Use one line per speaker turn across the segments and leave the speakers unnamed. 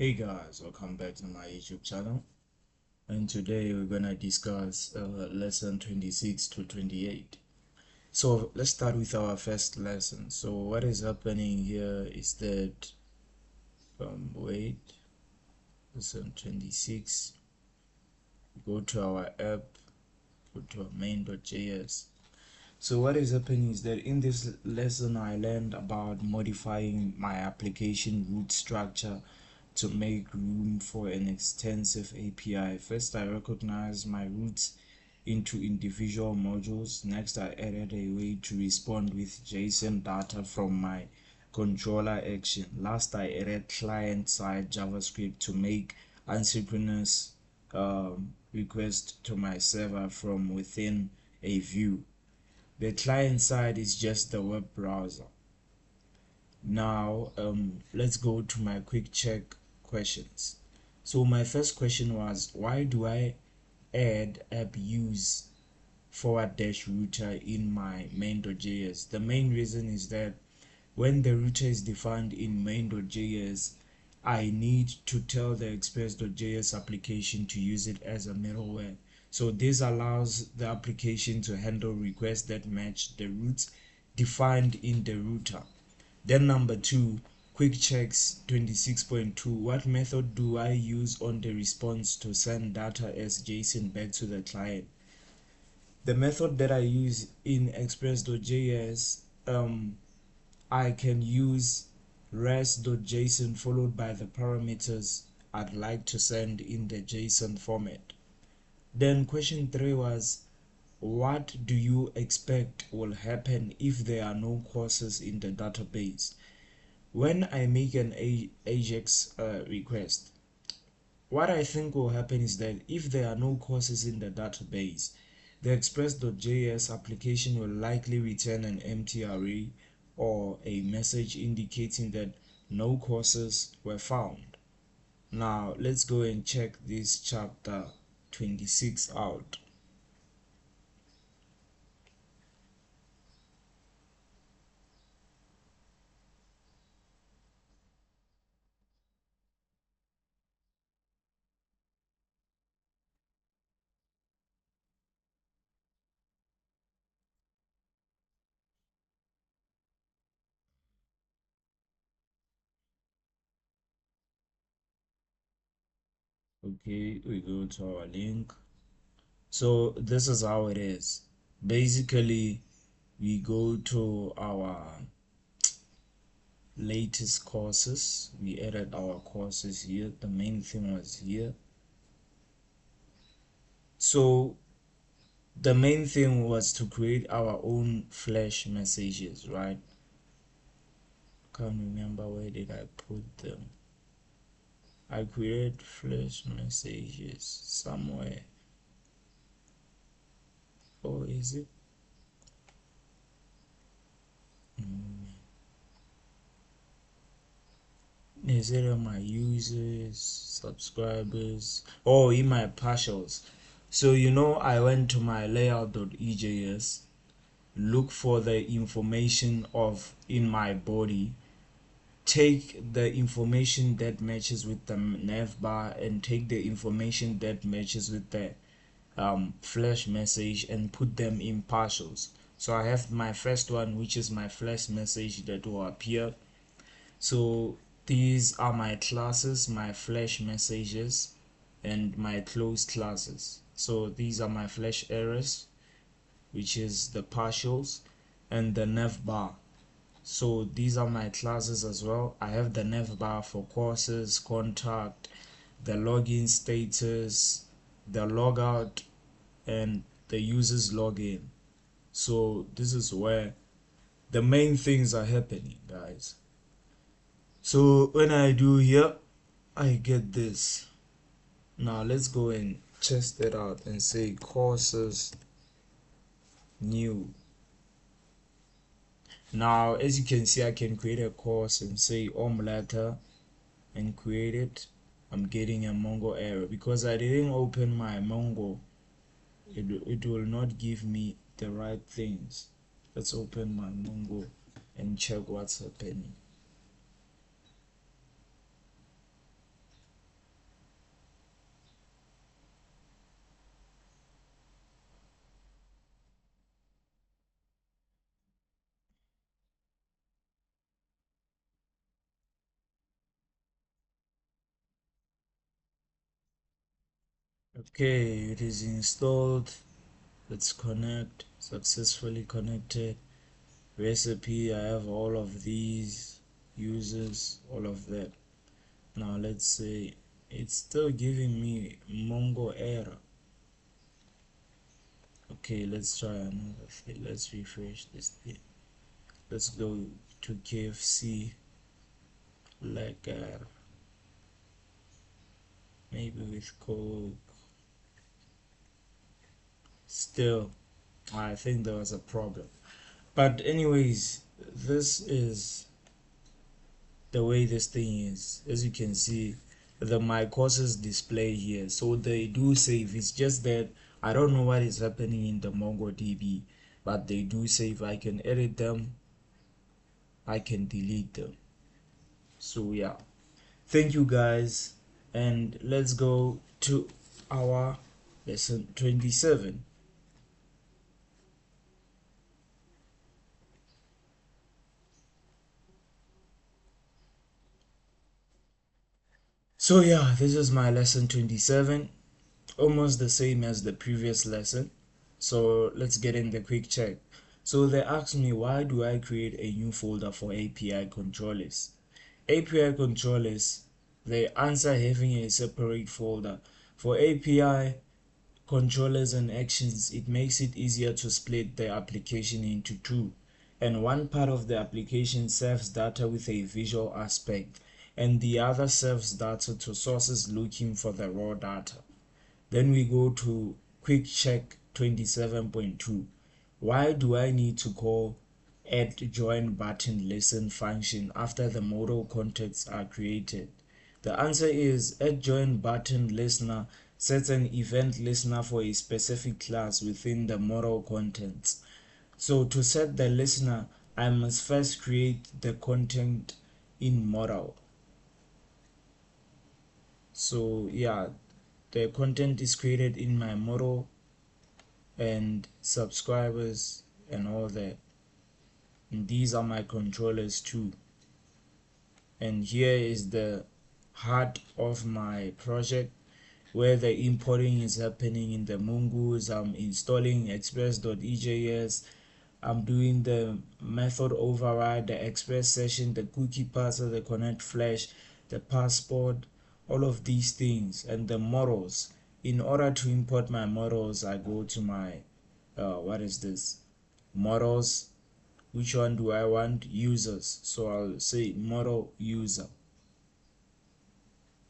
Hey guys, welcome back to my YouTube channel, and today we're gonna discuss lesson 26 to 28. So let's start with our first lesson. So what is happening here is that lesson 26, go to our app, go to our main.js. So what is happening is that in this lesson I learned about modifying my application root structure to make room for an extensive API. First, I recognized my roots into individual modules. Next, I added a way to respond with JSON data from my controller action. Last, I added client-side JavaScript to make asynchronous requests to my server from within a view. The client side is just the web browser. Now let's go to my quick check questions. So my first question was, why do I add app use /router in my main.js? The main reason is that when the router is defined in main.js, I need to tell the express.js application to use it as a middleware. So this allows the application to handle requests that match the routes defined in the router. Then number 2, quick checks 26.2. What method do I use on the response to send data as JSON back to the client? The method that I use in express.js, I can use res.json followed by the parameters I'd like to send in the JSON format. Then question 3 was, what do you expect will happen if there are no courses in the database? When I make an AJAX request, what I think will happen is that if there are no courses in the database, the express.js application will likely return an empty array or a message indicating that no courses were found. Now let's go and check this chapter 26 out. Okay, we go to our link. So this is how it is. Basically, we go to our latest courses. We added our courses here. The main thing was here. So the main thing was to create our own flash messages, right? Can't remember where did I put them. I create flash messages somewhere. Or is it? Is it on my users, subscribers, or in my partials? So I went to my layout.ejs, look for the information of in my body, take the information that matches with the nav bar, and take the information that matches with the flash message and put them in partials. So I have my first one, which is my flash message that will appear. So these are my classes, my flash messages, and my closed classes. So these are my flash errors, which is the partials, and the nav bar. So these are my classes as well. I have the nav bar for courses, contact, the login status, the logout, and the user's login. So this is where the main things are happening, guys. So when I do here, I get this. Now let's go and test it out and say courses new. Now as you can see, I can create a course and say letter and create it. I'm getting a Mongo error because I didn't open my Mongo. It will not give me the right things. Let's open my Mongo and check what's happening. Okay, it is installed. Let's connect. Successfully connected. Recipe, I have all of these users, all of that. Now let's say it's still giving me Mongo error. Okay, let's try another thing. Let's refresh this thing. Let's go to KFC, like maybe with Coke. Still, I think there was a problem. But anyways, this is the way this thing is. As you can see, the my courses display here, so they do save. It's just that I don't know what is happening in the MongoDB, but they do save. I can edit them, I can delete them. So yeah, thank you guys, and let's go to our lesson 27. So yeah, this is my lesson 27, almost the same as the previous lesson. So let's get in the quick check. So they asked me, why do I create a new folder for API controllers? API controllers, they answer having a separate folder. For API controllers and actions, it makes it easier to split the application into two. And one part of the application serves data with a visual aspect, and the other serves data to sources looking for the raw data. Then we go to quick check 27.2. Why do I need to call add join button listen function after the model contexts are created? The answer is add join button listener sets an event listener for a specific class within the model contents. So to set the listener, I must first create the content in model. So yeah, the content is created in my model and subscribers and all that, and these are my controllers too. And here is the heart of my project, where the importing is happening in the mongoose. I'm installing express.ejs. I'm doing the method override, the express session, the cookie parser, the connect flash, the passport, all of these things, and the models. In order to import my models, I go to my what is this, models. Which one do I want? Users. So I'll say model user,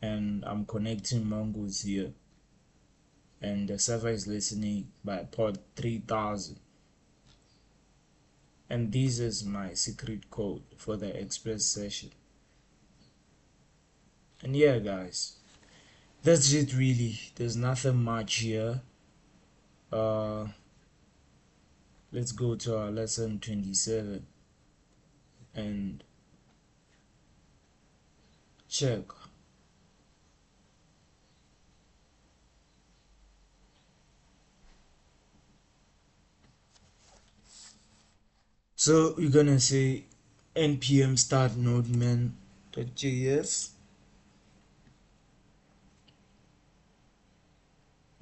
and I'm connecting mongoose here, and the server is listening by port 3000. And this is my secret code for the express session. And yeah guys, that's it really. There's nothing much here. uh let's go to our lesson 27 and check. So we're gonna say npm start nodeman.js.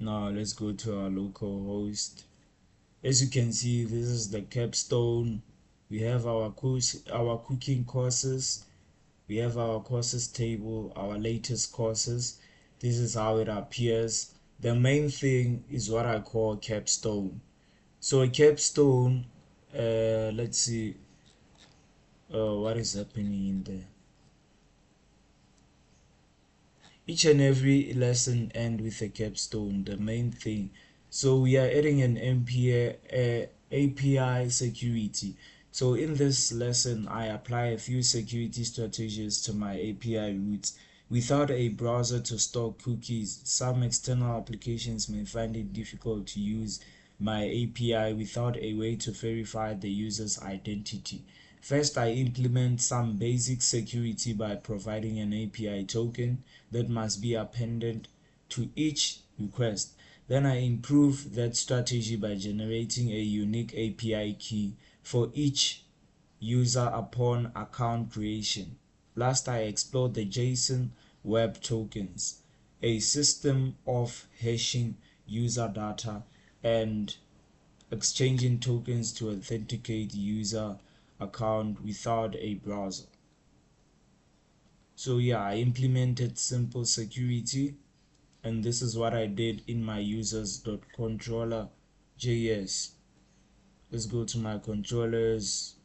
Now let's go to our local host. As you can see, this is the capstone. We have our course, our cooking courses. We have our courses table, our latest courses. This is how it appears. The main thing is what I call capstone. So a capstone, let's see what is happening in there. Each and every lesson end with a capstone, the main thing. So we are adding an API security. So in this lesson, I apply a few security strategies to my API routes. Without a browser to store cookies, some external applications may find it difficult to use my API without a way to verify the user's identity. First, I implement some basic security by providing an API token that must be appended to each request. Then I improve that strategy by generating a unique API key for each user upon account creation. Last, I explore the JSON web tokens. a system of hashing user data and exchanging tokens to authenticate user account without a browser. So yeah, I implemented simple security, and this is what I did in my users.controller.js. Let's go to my controllers.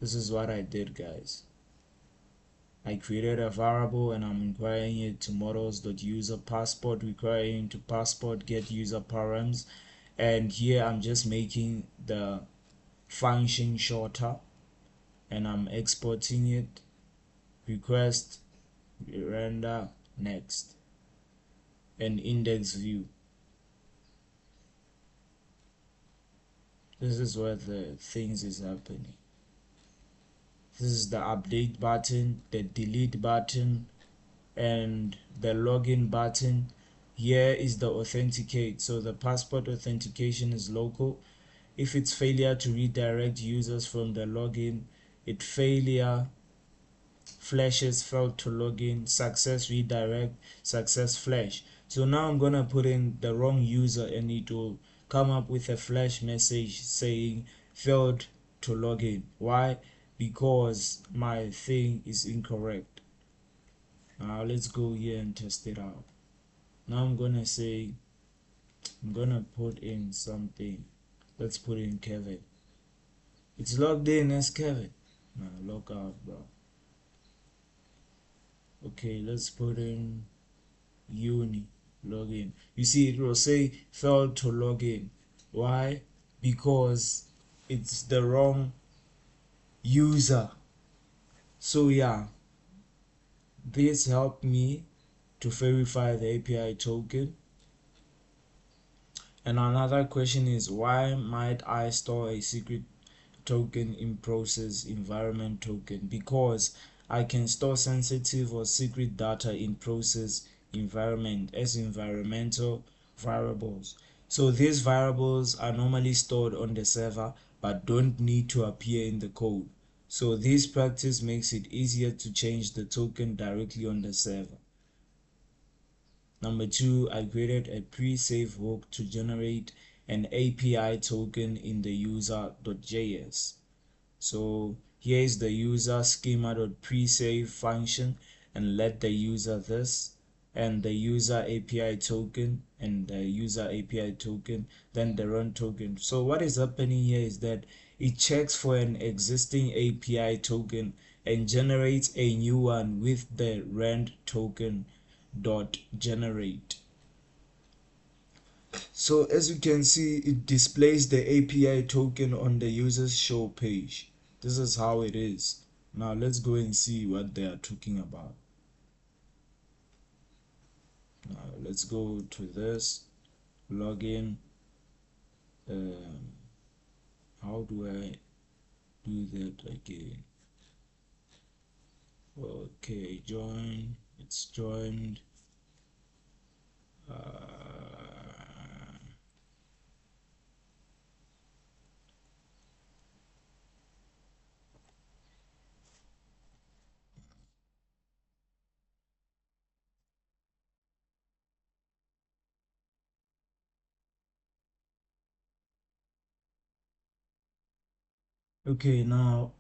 This is what I did, guys. I created a variable and I'm inquiring it to models.user passport, requiring to passport get user params, and here I'm just making the function shorter and I'm exporting it. Request, render, next, and index view. This is where the things is happening. This is the update button, the delete button, and the login button. Here is the authenticate. So the passport authentication is local. If it's failure to redirect users from the login, it failure flashes failed to login, success redirect, success flash. So now I'm gonna put in the wrong user and it will come up with a flash message saying failed to login. Why? Because my thing is incorrect. Now let's go here and test it out. Now I'm gonna say I'm gonna put in something. Let's put in Kevin. It's logged in as Kevin. Now log out, bro. Okay, let's put in uni login. You see, it will say failed to login. Why? Because it's the wrong user. So yeah, this helped me to verify the API token. And another question is, why might I store a secret token in process environment token? Because I can store sensitive or secret data in process environment as environmental variables. So these variables are normally stored on the server but don't need to appear in the code. So this practice makes it easier to change the token directly on the server. Number two, I created a pre-save hook to generate an API token in the user.js. So here is the user schema.presave function, and let the user this and the user API token and the user API token, then the run token. So what is happening here is that it checks for an existing API token and generates a new one with the rand token dot generate. So as you can see, it displays the API token on the user's show page. This is how it is. Now let's go and see what they are talking about. Now let's go to this login. How do I do that again? Okay, join. It's joined. Okay, now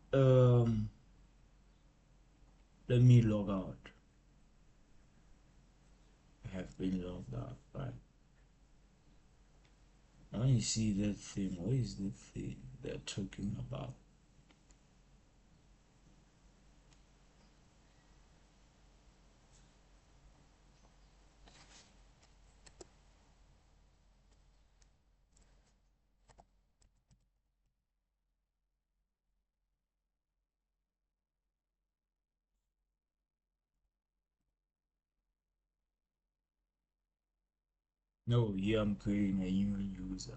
let me log out. I have been logged out, right? Now you see that thing. What is the thing they're talking about? No, here I'm creating a new user.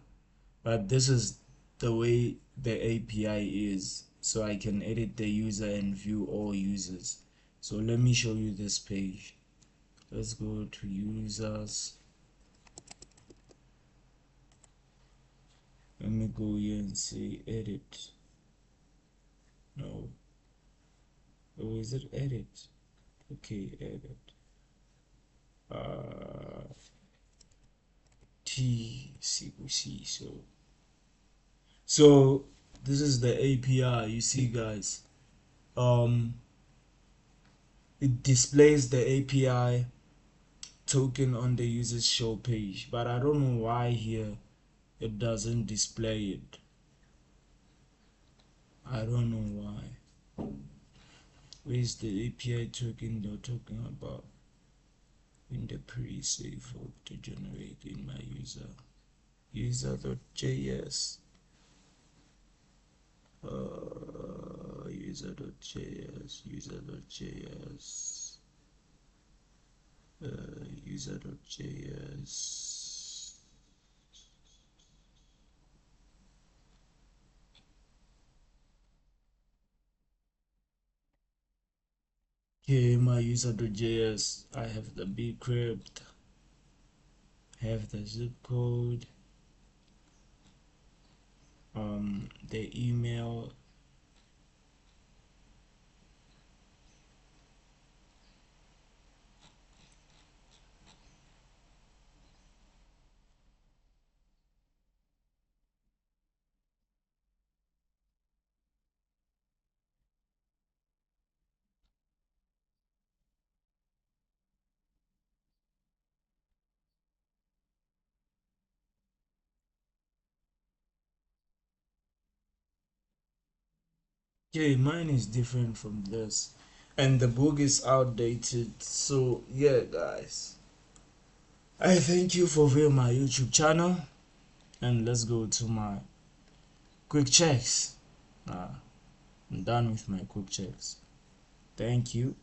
But this is the way the API is. So I can edit the user and view all users. So let me show you this page. Let's go to users. Let me go here and say edit. No. Oh, is it edit? Okay, edit. uh, TCC. So this is the API. You see, guys. Um, it displays the API token on the user's show page, but I don't know why here it doesn't display it. I don't know why. Where's the API token they're talking about in the pre-save to generate in my user.js user.js. Okay, my user.js, I have the bcrypt, have the zip code, the email. Okay, mine is different from this, and the book is outdated. So yeah, guys, I thank you for viewing my YouTube channel, and let's go to my quick checks. I'm done with my quick checks. Thank you.